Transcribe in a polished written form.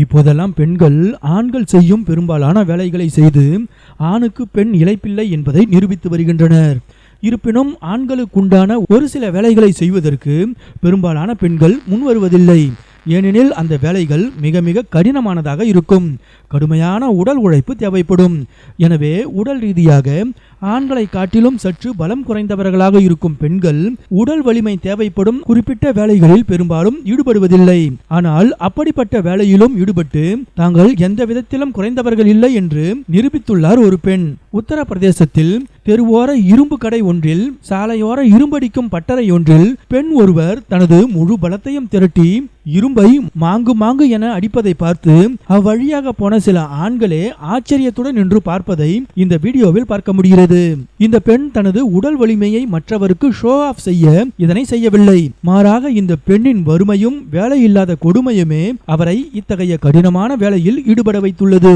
இப்போதெல்லாம் பெண்கள் ஆண்கள் செய்யும் பெரும்பாலான வேலைகளை செய்து ஆணுக்கு பெண் இளைப்பில்லை என்பதை நிரூபித்து வருகின்றனர். இருப்பினும் ஆண்களுக்குண்டான ஒரு சில வேலைகளை செய்வதற்கு பெரும்பாலான பெண்கள் முன்வருவதில்லை. ஏனெனில் அந்த வேலைகள் மிக மிக கடினமானதாக இருக்கும். கடுமையான உடல் உழைப்பு தேவைப்படும். எனவே உடல் ரீதியாக ஆண்களை காட்டிலும் சற்று பலம் குறைந்தவர்களாக இருக்கும் பெண்கள் உடல் வலிமை தேவைப்படும் குறிப்பிட்ட வேலைகளில் பெரும்பாலும் ஈடுபடுவதில்லை. ஆனால் அப்படிப்பட்ட வேலையிலும் ஈடுபட்டு தாங்கள் எந்த விதத்திலும் குறைந்தவர்கள் இல்லை என்று நிரூபித்துள்ளார் ஒரு பெண். உத்தரப்பிரதேசத்தில் தெருவோர இரும்பு கடை ஒன்றில் சாலையோர இரும்படிக்கும் பட்டறை ஒன்றில் பெண் ஒருவர் தனது முழு பலத்தையும் திரட்டி இரும்பை மாங்கு மாங்கு என அடிப்பதை பார்த்து அவ்வழியாக போன சில ஆண்களே ஆச்சரியத்துடன் நின்று பார்ப்பதை இந்த வீடியோவில் பார்க்க முடிகிறது. இந்த பெண் தனது உடல் வலிமையை மற்றவருக்கு ஷோ ஆஃப் செய்ய இதனை செய்யவில்லை. மாறாக இந்த பெண்ணின் வறுமையும் வேலையில்லாத கொடுமையுமே அவரை இத்தகைய கடினமான வேலையில் ஈடுபட வைத்துள்ளது.